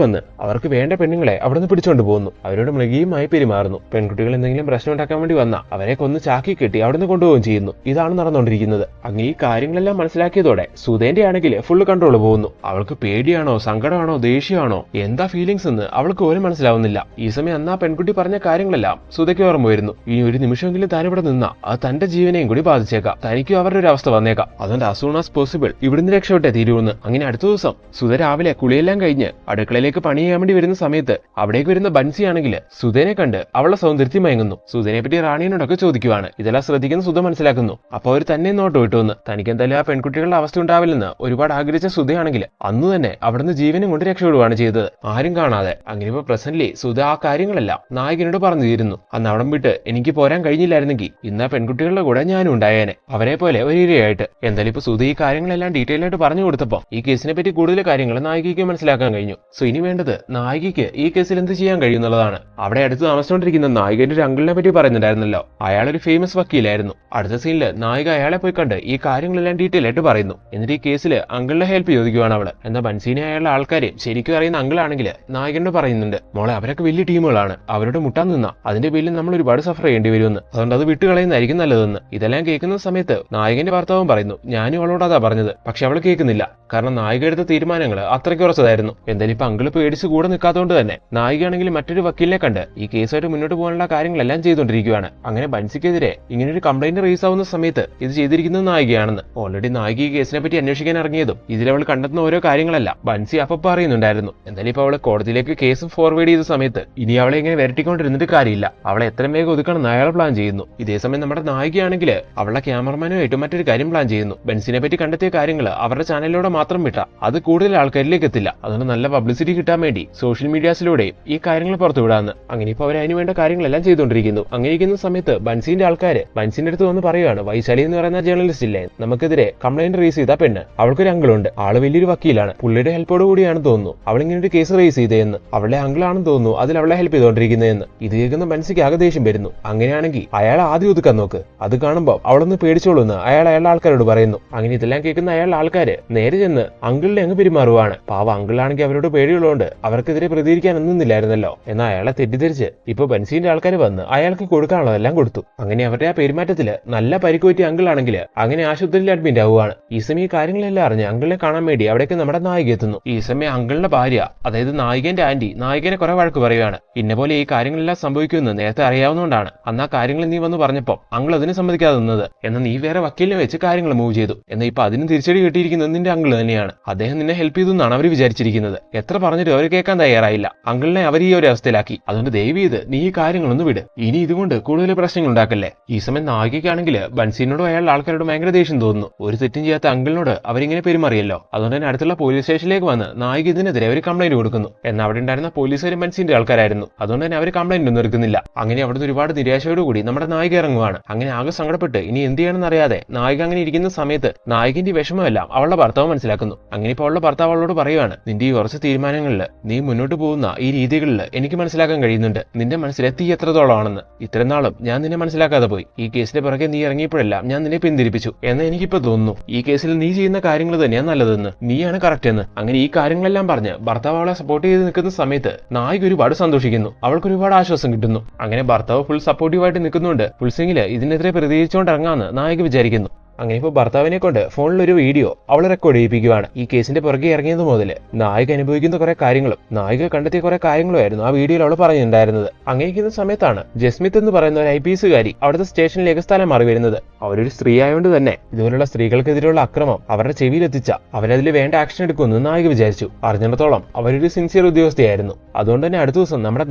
[SPEAKER 1] വന്ന് അവർക്ക് വേണ്ട പെണ്ണുങ്ങളെ അവിടുന്ന് പിടിച്ചുകൊണ്ട് പോകുന്നു. അവരോട് മൃഗീയമായി പെരുമാറുന്നു. പെൺകുട്ടികൾ എന്തെങ്കിലും പ്രശ്നം ഉണ്ടാക്കാൻ വേണ്ടി വന്ന അവരെ കൊന്ന് ചാക്കി കെട്ടി അവിടുന്ന് കൊണ്ടുപോവുകയും ചെയ്യുന്നു. ഇതാണ് നടന്നുകൊണ്ടിരിക്കുന്നത്. അങ്ങനെ ഈ കാര്യങ്ങളെല്ലാം മനസ്സിലാക്കിയതോടെ സുധേന്റെ ആണെങ്കിൽ ഫുള്ള് കൺട്രോൾ പോകുന്നു. അവൾക്ക് പേടിയാണോ, സങ്കടമാണോ, ദേഷ്യമാണോ, എന്താ ഫീലിംഗ്സ് എന്ന് അവൾക്ക് പോലും മനസ്സിലാവുന്നില്ല. ഈ സമയം അന്ന് ആ പെൺകുട്ടി പറഞ്ഞ കാര്യങ്ങളെല്ലാം സുധയ്ക്ക് ഓർമ്മ വരുന്നു. ഇനി ഒരു നിമിഷമെങ്കിലും താൻ ഇവിടെ നിന്നാ അത് തന്റെ ജീവനെയും കൂടി ബാധിച്ചേക്കാം. തനിക്കും അവരുടെ ഒരു അവസ്ഥ വന്നേക്കാം. അതുകൊണ്ട് as soon as possible ഇവിടുന്ന് രക്ഷപ്പെട്ടേ തീരുവെന്ന്. അങ്ങനെ അടുത്ത ദിവസം സുധ രാവിലെ കുളിയെല്ലാം കഴിഞ്ഞ് അടുക്കളയിലേക്ക് പണി ചെയ്യാൻ വേണ്ടി വരുന്ന സമയത്ത് അവിടേക്ക് വരുന്ന ബൻസി ആണെങ്കിൽ സുധേനെ കണ്ട് അവളുടെ സൗന്ദര്യത്തിൽ മയങ്ങുന്നു. സുധനെ പറ്റി റാണിയോടൊക്കെ ചോദിക്കുവാണ്. ഇതെല്ലാം ശ്രദ്ധിക്കുന്ന സുധ മനസ്സിലാക്കുന്നു. അപ്പൊ അവർ തന്നെ നോട്ട് വിട്ടുവന്ന്. തനിക്ക് എന്തായാലും ആ പെൺകുട്ടികളുടെ അവസ്ഥ ഉണ്ടാവില്ലെന്ന് ഒരുപാട് ആഗ്രഹിച്ച സുധയാണെങ്കിൽ അന്ന് തന്നെ അവിടുന്ന് ജീവനും കൊണ്ട് രക്ഷപ്പെടുകയാണ് ചെയ്തത്, ആരും കാണാതെ. അങ്ങനെ ഇപ്പൊ പ്രസന്റ്ലി സുധ ആ കാര്യങ്ങളെല്ലാം നായകനോട് പറഞ്ഞു തീരുന്നു. അന്ന് അവിടം വിട്ട് എനിക്ക് പോരാൻ കഴിഞ്ഞില്ലായിരുന്നെങ്കിൽ ഇന്ന് ആ പെൺകുട്ടികളുടെ കൂടെ ഞാനും ഉണ്ടായേനെ, അവരെ പോലെ ഒരു ഇരയായിട്ട്. എന്തായാലും ഇപ്പൊ സുധ ഈ കാര്യങ്ങളെല്ലാം ഡീറ്റെയിൽ ആയിട്ട് പറഞ്ഞു കൊടുത്തപ്പോ ഈ കേസിനെ പറ്റി കൂടുതൽ കാര്യങ്ങൾ നായികയ്ക്ക് മനസ്സിലാക്കാൻ കഴിഞ്ഞു. സോ ഇനി വേണ്ടത് നായികയ്ക്ക് ഈ കേസിൽ എന്ത് ചെയ്യാൻ കഴിയുന്നുള്ളതാണ്. അവിടെ അടുത്ത് താമസിച്ചുകൊണ്ടിരിക്കുന്ന നായികന്റെ ഒരു അങ്കിളിനെ പറ്റി പറയുന്നുണ്ടായിരുന്നല്ലോ, അയാൾ ഒരു ഫേമസ് വക്കീലായിരുന്നു. അടുത്ത സീനില് നായിക അയാളെ പോയി കണ്ട് ഈ കാര്യങ്ങളെല്ലാം ഡീറ്റെയിൽ ആയിട്ട് പറയുന്നു. എന്നിട്ട് ഈ കേസിൽ അങ്കിളിനെ ഹെൽപ്പ് ചോദിക്കുവാണ് അവള്. എന്താ ബൻസീനെ അയാളുടെ ആൾക്കാരെ ശരിക്കും അറിയുന്ന അങ്കിളാണെങ്കിൽ നായകനോട് പറയുന്നുണ്ട്, മോളെ അവരൊക്കെ വലിയ ടീമുകളാണ്, അവരോട് മുട്ടാൻ നിന്നാ അതിന്റെ പേരിൽ നമ്മൾ ഒരുപാട് സഫർ ചെയ്യേണ്ടി വരുമെന്ന്, അതുകൊണ്ട് അത് വിട്ടുകളയുന്നതായിരിക്കും നല്ലതെന്ന്. ഇതെല്ലാം കേൾക്കുന്ന സമയത്ത് നായകന്റെ ഭർത്താവും പറയുന്നു, ഞാനും അവളോട് അതാ പറഞ്ഞത്, പക്ഷെ അവൾ കേൾക്കുന്നില്ല. കാരണം നായിക എടുത്ത തീരുമാനങ്ങൾ അത്രയ്ക്ക് ഉറച്ചതായിരുന്നു. എന്തായാലും ഇപ്പൊ അങ്കിള് പേടിച്ച് കൂടെ നിൽക്കാത്തതുകൊണ്ട് തന്നെ നായികയാണെങ്കിൽ മറ്റൊരു വക്കീലിനെ കണ്ട് ഈ കേസായിട്ട് മുന്നോട്ട് പോകാനുള്ള കാര്യങ്ങളെല്ലാം ചെയ്തുകൊണ്ടിരിക്കുകയാണ്. അങ്ങനെ ബൻസിക്കെതിരെ ഇങ്ങനെ ഒരു കംപ്ലൈന്റ് റേസ് ആവുന്ന സമയത്ത് ഇത് ചെയ്തിരിക്കുന്നത് നായികയാണെന്ന് ഓൾറെഡി നായിക ഈ കേസിനെ പറ്റി അന്വേഷിക്കാൻ ഇറങ്ങിയതും ഇതിലവൾ കണ്ടെത്തുന്ന ഓരോ കാര്യങ്ങളെല്ലാം ബൻസി അപ്പൊ അറിയുന്നുണ്ടായിരുന്നു. എന്തായാലും ഇപ്പൊ അവള് കോടതിയിലേക്ക് കേസ് ഫോർവേഡ് ചെയ്ത സമയത്ത് ഇനി അവളെ ഇങ്ങനെ വരട്ടിക്കൊണ്ടിരുന്നിട്ട് കാര്യമില്ല, അവളെ എത്രയും വേഗം ഒതുക്കണം അയാൾ പ്ലാൻ ചെയ്യുന്നു. ഇതേസമയം നമ്മുടെ നായികയാണെങ്കിൽ അവളുടെ ക്യാമറമാനുമായിട്ട് മറ്റൊരു കാര്യം പ്ലാൻ ചെയ്യുന്നു. ബൻസിനെ പറ്റി കണ്ടെത്തിയ കാര്യങ്ങൾ അവരുടെ ചാനലിലൂടെ മാത്രം വിട്ട അത് കൂടുതൽ ആൾക്കാരിലേക്ക് എത്തില്ല, അതുകൊണ്ട് നല്ല പബ്ലിസിറ്റി കിട്ടാൻ വേണ്ടി സോഷ്യൽ മീഡിയാസിലൂടെയും ഈ കാര്യങ്ങൾ പുറത്തു വിടാന്ന്. അങ്ങനെ ഇപ്പൊ അവർ അതിന് വേണ്ട കാര്യങ്ങളെല്ലാം ചെയ്തുകൊണ്ടിരിക്കുന്നു. അങ്ങനെ ഇരിക്കുന്ന സമയത്ത് ബൻസിന്റെ ആൾക്കാര് ബൻസിന്റെ അടുത്ത് വന്ന് പറയുകയാണ്, വൈശാലി എന്ന് പറയുന്ന ജേർണലിസ്റ്റ് ഇല്ലേ, നമുക്കെതിരെ കംപ്ലൈന്റ് റേസ് ചെയ്ത പെണ്ണ്, അവൾക്കൊരു അങ്കിളുണ്ട്, ആള് വലിയൊരു വക്കീലാണ്, പുള്ളിയുടെ ഹെൽപ്പോട് കൂടിയാണ് തോന്നുന്നു അവളിങ്ങനെ ഒരു കേസ് റേസ് ചെയ്തതെന്ന്, അവളുടെ അങ്കിളാണെന്ന് തോന്നുന്നു അതിൽ അവളെ ഹെൽപ്പ് ചെയ്തുകൊണ്ടിരിക്കുന്നതെന്ന്. ഇത് കേൾക്കുന്ന ബൻസിക്ക് ആകെ ദേഷ്യം വരുന്നു. അങ്ങനെയാണെങ്കിൽ അയാൾ ആദ്യം ഒതുക്കാൻ നോക്ക്, അത് കാണുമ്പോൾ അവളൊന്ന് പേടിച്ചോളൂന്ന് അയാൾ അയാളുടെ ആൾക്കാരോട് പറയുന്നു. അങ്ങനെ ഇതെല്ലാം കേൾക്കുന്ന അയാളുടെ ആൾക്കാര് നേരെ ചെന്ന് അങ്കിളിനെ അങ്ങ് പെരുമാറുവാണ്. പാവ അങ്കിളാണെങ്കിൽ അവരോട് പേടിയുള്ളതുകൊണ്ട് അവർക്കെതിരെ പ്രതികരിക്കാൻ ഒന്നുമില്ലായിരുന്നല്ലോ. എന്നാൽ അയാളെ തെറ്റിദ്ധരിച്ച് ഇപ്പൊ ബൻസിന്റെ ആൾക്കാർ വന്ന് അയാൾക്ക് കൊടുക്കാനുള്ളതെല്ലാം കൊടുത്തു. അങ്ങനെ അവരുടെ ആ പെരുമാറ്റത്തില് നല്ല പരിക്കുപറ്റിയ അങ്കിളാണെങ്കിൽ അങ്ങനെ ആശുപത്രിയിൽ അഡ്മിറ്റ് ആവുകയാണ്. ഈ സമയം ഈ കാര്യങ്ങളെല്ലാം അറിഞ്ഞ് അങ്കിളിനെ കാണാൻ വേണ്ടി അവിടേക്ക് നമ്മുടെ നായിക എത്തുന്നു. ഈ സമയം അങ്കിളിന്റെ ഭാര്യ, അതായത് നായികന്റെ ആന്റി, നായികനെ കുറെ വഴക്ക് പറയുകയാണ്. ഇന്ന പോലെ ഈ കാര്യങ്ങളെല്ലാം സംഭവിക്കുമെന്ന് നേരത്തെ അറിയാവുന്നതുകൊണ്ടാണ് അന്ന് ആ കാര്യങ്ങൾ നീ വന്ന് പറഞ്ഞപ്പോ അങ്കിൾ അതിന് സമ്മതിക്കാതെ നിന്നത്. എന്നാൽ നീ വേറെ വക്കീലിനെ വെച്ച് കാര്യങ്ങൾ മൂവ് ചെയ്തു. എന്നാൽ ഇപ്പൊ അതിന് തിരിച്ചടി കിട്ടിയിരിക്കുന്നത് നിന്റെ അങ്കിൾ തന്നെയാണ്. അദ്ദേഹം നിന്നെ ഹെൽപ്പ് ചെയ്തു എന്നാണ് അവർ വിചാരിച്ചിരിക്കുന്നത്. എത്ര പറഞ്ഞിട്ട് അവർ കേൾക്കാൻ തയ്യാറായില്ല. അങ്കിളിനെ അവർ ഈ ഒരു അവസ്ഥയിലാക്കി. അതുകൊണ്ട് ദയവ് ചെയ്ത് നീ ഈ കാര്യങ്ങളൊന്ന് വിട്, ഇനി ഇതുകൊണ്ട് കൂടുതൽ പ്രശ്നങ്ങൾ ഉണ്ടാക്കല്ലേ. ഈ സമയം നായികയ്ക്കാണെങ്കിൽ ബൻസിനോടും അയാളുടെ ആൾക്കാരോട് ഭയങ്കര ദേഷ്യം തോന്നുന്നു. ഒരു തെറ്റും ചെയ്യാത്ത അങ്കിളിനോട് അവരിങ്ങനെ പെരുമാറിയല്ലോ. അതുകൊണ്ട് തന്നെ അടുത്തുള്ള പോലീസ് സ്റ്റേഷനിലേക്ക് വന്ന് നായിക ഇതിനെതിരെ അവർ കംപ്ലൈന്റ് കൊടുക്കുന്നു. എന്നാൽ അവിടെ ഉണ്ടായിരുന്ന പോലീസുകാരും ബൻസിന്റെ ആൾക്കാരായിരുന്നു. അതുകൊണ്ട് തന്നെ അവർ കംപ്ലൈന്റ് ഒന്നും എടുക്കുന്നില്ല. അങ്ങനെ അവിടുന്ന് ഒരുപാട് നിരാശയോടുകൂടി നമ്മുടെ നായിക ഇറങ്ങുവാണ്. അങ്ങനെ ആകെ സങ്കടപ്പെട്ട് ഇനി എന്ത് ചെയ്യണമെന്ന് അറിയാതെ നായിക അങ്ങനെ ഇരിക്കുന്ന സമയത്ത് നായികന്റെ വിഷമമെല്ലാം അവളുടെ ഭർത്താവ് മനസ്സിലാക്കുന്നു. അങ്ങനെ ഇപ്പോൾ അവളുടെ ഭർത്താവ് അവളോട് പറയുവാണ്, നിന്റെ ഈ കുറച്ച് തീരുമാനങ്ങളിൽ നീ മുന്നോട്ട് പോകുന്ന ഈ രീതികളിൽ എനിക്ക് മനസ്സിലാക്കാൻ കഴിയുന്നുണ്ട് നിന്റെ മനസ്സിലെത്തി എത്രത്തോളമാണെന്ന്. ഇത്രയും നാളും ഞാൻ നിന്നെ മനസ്സിലാക്കാതെ പോയി. ഈ കേസിന്റെ പിറകെ നീ ഇറങ്ങിയപ്പോഴെല്ലാം ഞാൻ നിന്നെ പിന്തിരിപ്പിച്ചു എന്ന് എനിക്കിപ്പോ തോന്നുന്നു. ഈ കേസിൽ നീ ചെയ്യുന്ന കാര്യങ്ങൾ തന്നെയാണ് നല്ലതെന്ന്, നീയാണ് കറക്റ്റ് എന്ന്. അങ്ങനെ ഈ കാര്യങ്ങളെല്ലാം പറഞ്ഞ് ഭർത്താവ് അവളെ സപ്പോർട്ട് ചെയ്ത് നിൽക്കുന്ന സമയത്ത് നായിക ഒരുപാട് സന്തോഷിക്കുന്നു. അവൾക്ക് ഒരുപാട് ആശ്വാസം കിട്ടുന്നു. അങ്ങനെ ഭർത്താവ് ഫുൾ സപ്പോർട്ടീവായിട്ട് നിൽക്കുന്നുണ്ട്. ഫുൾസിംഗില് ഇതിനെതിരെ പ്രതികരിച്ചുകൊണ്ട് ഇറങ്ങാമെന്ന് നായിക വിചാരിക്കുന്നു. അങ്ങനെ ഇപ്പോൾ ഭർത്താവിനെ കൊണ്ട് ഫോണിലൊരു വീഡിയോ അവൾ റെക്കോർഡ് ചെയ്യിപ്പിക്കുകയാണ്. ഈ കേസിന്റെ പുറകെ ഇറങ്ങിയത് മുതൽ നായിക അനുഭവിക്കുന്ന കുറെ കാര്യങ്ങളും നായിക കണ്ടെത്തിയ കുറെ കാര്യങ്ങളുമായിരുന്നു ആ വീഡിയോയിൽ അവൾ പറഞ്ഞിട്ടുണ്ടായിരുന്നത്. അങ്ങനെയിരിക്കുന്ന സമയത്താണ് ജസ്മിത്ത് എന്ന് പറയുന്ന ഒരു IPS കാരി അവിടുത്തെ സ്റ്റേഷനിലേക്ക് സ്ഥലം മാറി വരുന്നത്. അവരൊരു സ്ത്രീ ആയതുകൊണ്ട് തന്നെ ഇതുപോലുള്ള സ്ത്രീകൾക്കെതിരെയുള്ള അക്രമം അവരുടെ ചെവിയിലെത്തിച്ച അവരതിൽ വേണ്ട ആക്ഷൻ എടുക്കുമെന്ന് നായിക വിചാരിച്ചു. അറിഞ്ഞിടത്തോളം അവരൊരു സിൻസിയർ ഉദ്യോഗസ്ഥയായിരുന്നു. അതുകൊണ്ട് തന്നെ അടുത്ത ദിവസം നമ്മുടെ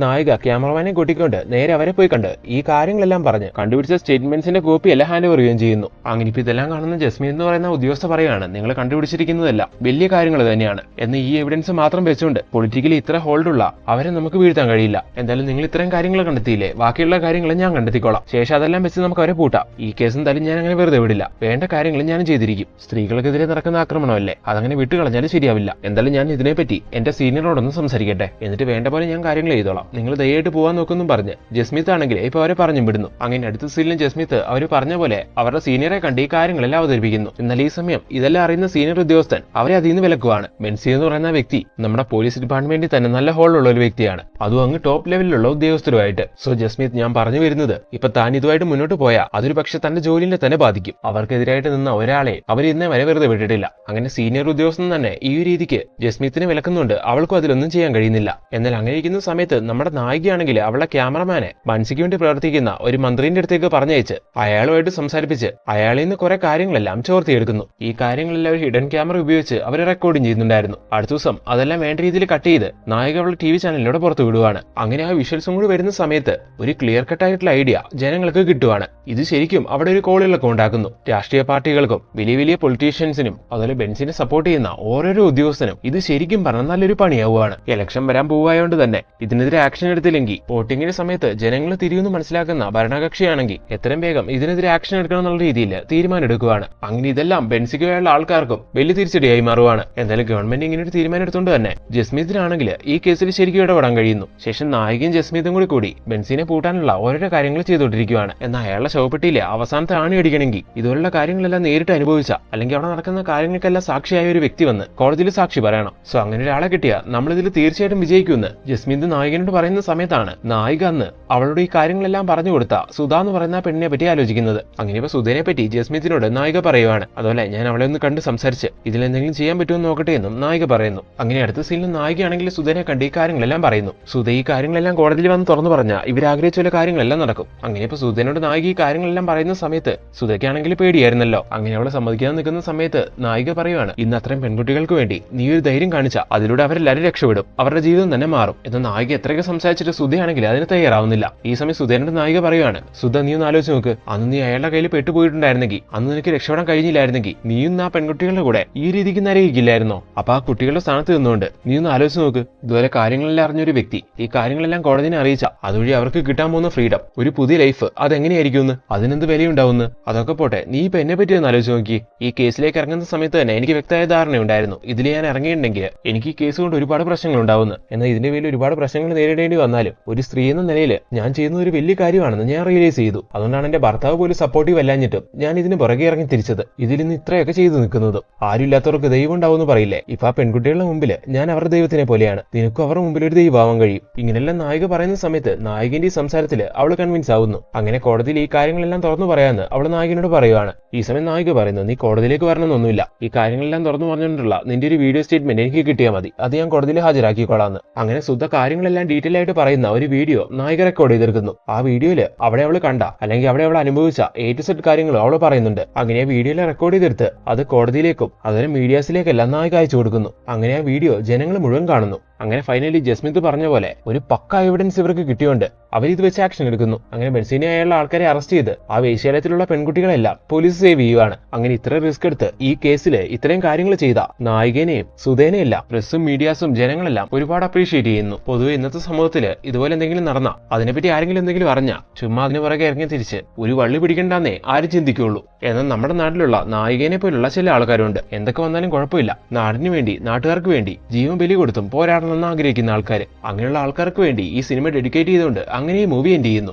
[SPEAKER 1] നായിക ക്യാമറമാനെ കൂട്ടിക്കൊണ്ട് നേരെ അവരെ പോയി കണ്ട് ഈ കാര്യങ്ങളെല്ലാം പറഞ്ഞ് കണ്ടുപിടിച്ച സ്റ്റേറ്റ്മെന്റ്സിന്റെ കോപ്പി എല്ലാം ഹാൻഡ് ഓവർ ചെയ്യുകയും ചെയ്യുന്നു. അങ്ങനെ ഇപ്പൊ ഇതെല്ലാം കാണുന്ന ജസ്മിൻ എന്ന് പറയുന്ന ഉദ്യോഗസ്ഥ പറയാണ്, നിങ്ങൾ കണ്ടുപിടിച്ചിരിക്കുന്നതല്ല വലിയ കാര്യങ്ങൾ തന്നെയാണ് എന്ന്. ഈ എവിഡൻസ് മാത്രം വെച്ചുകൊണ്ട് പൊളിറ്റിക്കലി ഇത്ര ഹോൾഡുള്ള അവരെ നമുക്ക് വീഴ്ത്താൻ കഴിയില്ല. എന്തായാലും നിങ്ങൾ ഇത്രയും കാര്യങ്ങൾ കണ്ടെത്തിയില്ലേ, ബാക്കിയുള്ള കാര്യങ്ങൾ ഞാൻ കണ്ടെത്തിക്കോളാം. ശേഷം അതെല്ലാം വെച്ച് നമുക്ക് അവരെ പൂട്ടാം. ഈ കേസ് എന്തായാലും ഞാൻ അങ്ങനെ വെറുതെ വിടില്ല. വേണ്ട കാര്യങ്ങൾ ഞാൻ ചെയ്തിരിക്കും. സ്ത്രീകൾക്കെതിരെ നടക്കുന്ന ആക്രമണമല്ലേ, അതങ്ങനെ വിട്ടുകളഞ്ഞാലും ശരിയാവില്ല. എന്തായാലും ഞാൻ ഇതിനെപ്പറ്റി എന്റെ സീനിയറോടൊന്ന് സംസാരിക്കട്ടെ, എന്നിട്ട് വേണ്ട പോലെ ഞാൻ കാര്യങ്ങൾ ചെയ്തോളാം. നിങ്ങൾ ദയയായിട്ട് പോകാൻ നോക്കുന്നും പറഞ്ഞ് ജസ്മിത്ത് ആണെങ്കിൽ ഇപ്പൊ അവരെ പറഞ്ഞു വിടുന്നു. അങ്ങനെ അടുത്ത സീനിലും ജസ്മിത്ത് അവർ പറഞ്ഞ പോലെ അവരുടെ സീനിയറെ കണ്ട് ഈ കാര്യങ്ങളെല്ലാം അവതരിപ്പിക്കുന്നു. എന്നാൽ ഈ സമയം ഇതെല്ലാം അറിയുന്ന സീനിയർ ഉദ്യോഗസ്ഥൻ അവരെ അതിൽ നിന്ന് വിലക്കുവാണ്. ബെൻസി എന്ന് പറയുന്ന വ്യക്തി നമ്മുടെ പോലീസ് ഡിപ്പാർട്ട്മെന്റിൽ തന്നെ നല്ല ഹോളുള്ള ഒരു വ്യക്തിയാണ്, അതും അങ്ങ് ടോപ്പ് ലെവലിലുള്ള ഉദ്യോഗസ്ഥരുമായിട്ട്. സോ ജസ്മിത്ത്, ഞാൻ പറഞ്ഞു വരുന്നത് ഇപ്പൊ താൻ ഇതുമായിട്ട് മുന്നോട്ട് പോയാൽ അതൊരു പക്ഷെ തന്റെ ജോലിനെ തന്നെ ബാധിക്കും. അവർക്കെതിരായിട്ട് നിന്ന ഒരാളെ അവർ ഇന്നേ വരെ വെറുതെ വിട്ടിട്ടില്ല. അങ്ങനെ സീനിയർ ഉദ്യോഗസ്ഥൻ തന്നെ ഈ രീതിക്ക് ജസ്മിത്തിനെ വിലക്കുന്നുണ്ട്. അവൾക്കും അതിലൊന്നും ചെയ്യാൻ കഴിയുന്നില്ല. എന്നാൽ അങ്ങനെ ഇരിക്കുന്ന സമയത്ത് നമ്മുടെ നായികയാണെങ്കിൽ അവളുടെ ക്യാമറമാനെ ബൻസിക്ക് വേണ്ടി പ്രവർത്തിക്കുന്ന ഒരു മന്ത്രിന്റെ അടുത്തേക്ക് പറഞ്ഞയച്ച് അയാളുമായിട്ട് സംസാരിപ്പിച്ച് അയാളിൽ നിന്ന് കുറെ കാര്യങ്ങളെല്ലാം ചോർത്തിയെടുക്കുന്നു. ഈ കാര്യങ്ങളെല്ലാം ഒരു ഹിഡൻ ക്യാമറ ഉപയോഗിച്ച് അവർ റെക്കോർഡിംഗ് ചെയ്യുന്നുണ്ടായിരുന്നു. അടുത്ത ദിവസം അതെല്ലാം വേണ്ട രീതിയിൽ കട്ട് ചെയ്ത് നായിക അവളുടെ TV ചാനലിലൂടെ പുറത്തു വിടുവാണ്. അങ്ങനെ ആ വിഷ്വൽസും കൂടി വരുന്ന സമയത്ത് ഒരു ക്ലിയർ കട്ട് ആയിട്ടുള്ള ഐഡിയ ജനങ്ങൾക്ക് കിട്ടുവാണ്. ഇത് ശരിക്കും അവിടെ ഒരു കോളുകളൊക്കെ ഉണ്ടാക്കുന്നു. രാഷ്ട്രീയ പാർട്ടികൾക്കും വലിയ വലിയ പൊളിറ്റീഷ്യൻസിനും അതുപോലെ ബെൻസിനെ സപ്പോർട്ട് ചെയ്യുന്ന ഓരോരോ ഉദ്യോഗസ്ഥനും ഇത് ശരിക്കും പറഞ്ഞാൽ നല്ലൊരു പണിയാവുകയാണ്. ഇലക്ഷൻ വരാൻ പോവായതുകൊണ്ട് തന്നെ ഇതിനെതിരെ ആക്ഷൻ എടുത്തില്ലെങ്കിൽ വോട്ടിങ്ങിന്റെ സമയത്ത് ജനങ്ങൾ തിരിയുമെന്ന് മനസ്സിലാക്കുന്ന ഭരണകക്ഷിയാണെങ്കിൽ എത്രയും വേഗം ഇതിനെതിരെ ആക്ഷൻ എടുക്കണം എന്നുള്ള രീതിയിൽ തീരുമാനം എടുക്കുകയാണ്. അങ്ങനെ ഇതെല്ലാം ബെൻസിക്കുള്ള ആൾക്കാർക്കും വലിയ തിരിച്ചടിയായി മാറുവാണ്. എന്തായാലും ഗവൺമെന്റ് ഇങ്ങനെ ഒരു തീരുമാനം എടുത്തുകൊണ്ട് തന്നെ ജസ്മിത്തിനാണെങ്കിൽ ഈ കേസിൽ ശരിക്കും ഇടപെടാൻ കഴിയുന്നു. ശേഷം നായികയും ജസ്മിത്തും കൂടി ബെൻസിനെ പൂട്ടാനുള്ള ഓരോരോ കാര്യങ്ങൾ ചെയ്തുകൊണ്ടിരിക്കുകയാണ്. എന്നാൽ അയാളുടെ ശവപ്പെട്ടിയിലെ അവസാനത്തെ ആണി അടിക്കണമെങ്കിൽ ഇതുപോലുള്ള കാര്യങ്ങളെല്ലാം നേരിട്ട് അനുഭവിച്ച അല്ലെങ്കിൽ അവിടെ നടക്കുന്ന കാര്യങ്ങൾക്കെല്ലാം സാക്ഷിയായ ഒരു വ്യക്തി വന്ന് കോടതിയിൽ സാക്ഷി പറയണം. സോ അങ്ങനെ ഒരാളെ കിട്ടിയാൽ നമ്മൾ ഇതിൽ തീർച്ചയായിട്ടും വിജയിക്കുമെന്ന് ജസ്മിത്ത് നായികനോട് പറയുന്ന സമയത്താണ് നായിക അന്ന് അവളുടെ ഈ കാര്യങ്ങളെല്ലാം പറഞ്ഞു കൊടുത്ത സുധ എന്ന് പറയുന്ന പെണ്ണിനെ പറ്റി ആലോചിക്കുന്നത്. അങ്ങനെ ഇപ്പൊ സുധനെ പറ്റി ജസ്മിത്തിനോട് നായിക പറയുവാണ്. അതുപോലെ ഞാൻ അവളെ ഒന്ന് കണ്ട് സംസാരിച്ച് ഇതിലെന്തെങ്കിലും ചെയ്യാൻ പറ്റുമെന്ന് നോക്കട്ടെ എന്നും നായിക പറയുന്നു. അങ്ങനെ അടുത്ത സീനിൽ നായികയാണെങ്കിൽ സുധനെ കണ്ട് ഈ കാര്യങ്ങളെല്ലാം പറയുന്നു. സുധ ഈ കാര്യങ്ങളെല്ലാം കോടതിയിൽ വന്ന് തുറന്നു പറഞ്ഞാൽ ഇവരാഗ്രഹിച്ച ചില കാര്യങ്ങളെല്ലാം നടക്കും. അങ്ങനെ ഇപ്പൊ സുധനോട് നായിക ഈ കാര്യങ്ങളെല്ലാം പറയുന്ന സമയത്ത് സുധയ്ക്കാണെങ്കിൽ പേടിയായിരുന്നല്ലോ. അങ്ങനെ അവളെ സമ്മതിക്കാൻ നിൽക്കുന്ന സമയത്ത് നായിക പറയുവാണ്, ഇന്ന് അത്രയും പെൺകുട്ടികൾക്ക് വേണ്ടി നീ ഒരു ധൈര്യം കാണിച്ച അതിലൂടെ അവരെല്ലാവരും രക്ഷപ്പെടും, അവരുടെ ജീവിതം തന്നെ മാറും എന്ന് നായിക എത്രയൊക്കെ സംസാരിച്ചിട്ട് സുധയാണെങ്കിൽ അതിന് തയ്യാറാവുന്നില്ല. ഈ സമയം സുധേനോട് നായിക പറയുവാണ്, സുധ നീ ഒന്ന് ആലോചിച്ച് നോക്ക്, അന്ന് നീ അയാളുടെ കയ്യിൽ പെട്ടുപോയിട്ടുണ്ടായിരുന്നെങ്കിൽ, അന്ന് നിനക്ക് രക്ഷപ്പെടാൻ കഴിഞ്ഞില്ലായിരുന്നെങ്കിൽ നീയും ആ പെൺകുട്ടികളുടെ കൂടെ ഈ രീതിക്ക് നരകിക്കില്ലായിരുന്നോ? അപ്പൊ ആ കുട്ടികളുടെ സ്ഥാനത്ത് നിന്നുകൊണ്ട് നീ ഒന്ന് ആലോചിച്ച് നോക്ക്. ഇതുപോലെ കാര്യങ്ങളെല്ലാം അറിഞ്ഞൊരു വ്യക്തി ഈ കാര്യങ്ങളെല്ലാം കോടതിനെ അറിയിച്ച അതുവഴി അവർക്ക് കിട്ടാൻ പോകുന്ന ഫ്രീഡം, ഒരു പുതിയ ലൈഫ്, അതെങ്ങനെയായിരിക്കും, അതിനെന്ത് വിലയുണ്ടാവുന്നു? അതൊക്കെ പോട്ടെ, നീ ഇപ്പൊ എന്നെ പറ്റി ഒന്ന് ആലോചിച്ച് നോക്കി. ഈ കേസിലേക്ക് ഇറങ്ങുന്ന സമയത്ത് തന്നെ എനിക്ക് വ്യക്തമായ ധാരണയുണ്ടായിരുന്നു ഇതിൽ ഞാൻ ഇറങ്ങിയിട്ടുണ്ടെങ്കിൽ എനിക്ക് ഈ കേസ് കൊണ്ട് ഒരുപാട് പ്രശ്നങ്ങൾ ഉണ്ടാവുന്നു. എന്നാൽ ഇതിന്റെ പേരിൽ ഒരുപാട് പ്രശ്നങ്ങൾ നേരിടേണ്ടി വന്നാലും ഒരു സ്ത്രീ എന്ന നിലയിൽ ഞാൻ ചെയ്യുന്ന ഒരു വലിയ കാര്യമാണെന്ന് ഞാൻ റിയലൈസ് ചെയ്തു. അതുകൊണ്ടാണ് എന്റെ ഭർത്താവ് പോലും സപ്പോർട്ടീവ് അല്ലാഞ്ഞിട്ടും ഞാൻ ഇതിന് പുറകെ ഇറങ്ങി തിരിച്ചത്. ഇതിൽ നിന്ന് ഇത്രയൊക്കെ ചെയ്തു നിൽക്കുന്നതും. ആരും ഇല്ലാത്തവർക്ക് ദൈവം ഉണ്ടാവുമെന്ന് പറയില്ലേ? ഇപ്പൊ ആ പെൺകുട്ടികളുടെ മുമ്പിൽ ഞാൻ അവരുടെ ദൈവത്തിനെ പോലെയാണ്. നിനക്കും അവരുടെ മുമ്പിൽ ഒരു ദൈവമാവാൻ കഴിയും. ഇങ്ങനെല്ലാം നായിക പറയുന്ന സമയത്ത് നായികന്റെ ഈ സംസാരത്തിൽ അവൾ കൺവിൻസ് ആവുന്നു. അങ്ങനെ കോടതിയിൽ ഈ കാര്യങ്ങളെല്ലാം തുറന്നു പറയാന്ന് അവൾ നായികനോട് പറയുവാണ്. ഈ സമയം നായിക പറയുന്നു, നീ കോടതിയിലേക്ക് വരണമെന്നൊന്നുമില്ല, ഈ കാര്യങ്ങളെല്ലാം തുറന്നു പറഞ്ഞുകൊണ്ടുള്ള നിന്റെ ഒരു വീഡിയോ സ്റ്റേറ്റ്മെന്റ് എനിക്ക് കിട്ടിയാൽ മതി, അത് ഞാൻ കോടതിയിൽ ഹാജരാക്കിക്കോളാന്ന്. അങ്ങനെ ശുദ്ധ കാര്യങ്ങളെല്ലാം ഡീറ്റെയിൽ ആയിട്ട് പറയുന്ന ഒരു വീഡിയോ നായിക റെക്കോർഡ് ചെയ്തെടുക്കുന്നു. ആ വീഡിയോയില് അവിടെ അവൾ കണ്ട അല്ലെങ്കിൽ അവിടെ അവൾ അനുഭവിച്ച A to Z കാര്യങ്ങൾ അവൾ പറയുന്നുണ്ട്. അങ്ങനെ ആ വീഡിയോയിൽ റെക്കോർഡ് ചെയ്തെടുത്ത് അത് കോടതിയിലേക്കും അതുപോലെ മീഡിയാസിലേക്കെല്ലാം നായിക അയച്ചു കൊടുക്കുന്നു. അങ്ങനെ ആ വീഡിയോ ജനങ്ങൾ മുഴുവൻ കാണുന്നു. അങ്ങനെ ഫൈനലി ജസ്മിത്ത് പറഞ്ഞ പോലെ ഒരു പക്ക എവിഡൻസ് ഇവർക്ക് കിട്ടിയോണ്ട് അവരിത് വെച്ച് ആക്ഷൻ എടുക്കുന്നു. അങ്ങനെ ബെൻസിനെ അയാളുടെ ആൾക്കാരെ അറസ്റ്റ് ചെയ്ത് ആ വേശ്യാലയത്തിലുള്ള പെൺകുട്ടികളെല്ലാം പോലീസ് സേവ് ചെയ്യുവാണ്. അങ്ങനെ ഇത്ര റിസ്ക് എടുത്ത് ഈ കേസിൽ ഇത്രയും കാര്യങ്ങൾ ചെയ്ത നായികനെയും സുധേനെയും എല്ലാം പ്രസ്സും മീഡിയാസും ജനങ്ങളെല്ലാം ഒരുപാട് അപ്രീഷിയേറ്റ് ചെയ്യുന്നു. പൊതുവെ ഇന്നത്തെ സമൂഹത്തിൽ ഇതുപോലെ എന്തെങ്കിലും നടന്ന അതിനെപ്പറ്റി ആരെങ്കിലും എന്തെങ്കിലും അറിഞ്ഞ ചുമ്മാ അതിന് പുറകെ ഇറങ്ങി തിരിച്ച് ഒരു വള്ളി പിടിക്കണ്ടെന്നേ ആരും ചിന്തിക്കുള്ളൂ. എന്നാൽ നമ്മുടെ നാട്ടിലുള്ള നായികനെ പോലുള്ള ചില ആൾക്കാരുണ്ട്, എന്തൊക്കെ വന്നാലും കുഴപ്പമില്ല, നാടിന് വേണ്ടി നാട്ടുകാർക്ക് വേണ്ടി ജീവൻ ബലി കൊടുത്തും പോരാടണമെന്ന് ആഗ്രഹിക്കുന്ന ആൾക്കാർ. അങ്ങനെയുള്ള ആൾക്കാർക്ക് വേണ്ടി ഈ സിനിമ ഡെഡിക്കേറ്റ് ചെയ്തുകൊണ്ട് അങ്ങനെ ഈ മൂവി എൻഡ് ചെയ്യുന്നു.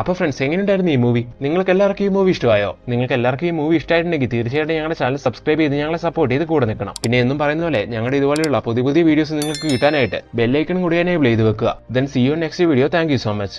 [SPEAKER 1] അപ്പോൾ ഫ്രണ്ട്സ്, എങ്ങനെയുണ്ടായിരുന്നു ഈ മൂവി? നിങ്ങൾക്ക് എല്ലാവർക്കും ഈ മൂവി ഇഷ്ടമായോ? നിങ്ങൾക്ക് എല്ലാവർക്കും ഈ മൂവി ഇഷ്ടമായിട്ടുണ്ടെങ്കിൽ തീർച്ചയായിട്ടും ഞങ്ങളുടെ ചാനൽ സബ്സ്ക്രൈബ് ചെയ്ത് ഞങ്ങളെ സപ്പോർട്ട് ചെയ്ത് കൂടെ നിൽക്കണം. പിന്നെ എന്നും പറയുന്ന പോലെ ഞങ്ങളുടെ ഇതുപോലെയുള്ള പുതിയ പുതിയ വീഡിയോസ് നിങ്ങൾക്ക് കിട്ടാനായിട്ട് ബെല്ലൈക്കൺ കൂടി എനേബിൾ ചെയ്ത് വെക്കുക. Then see you next video. Thank you so much.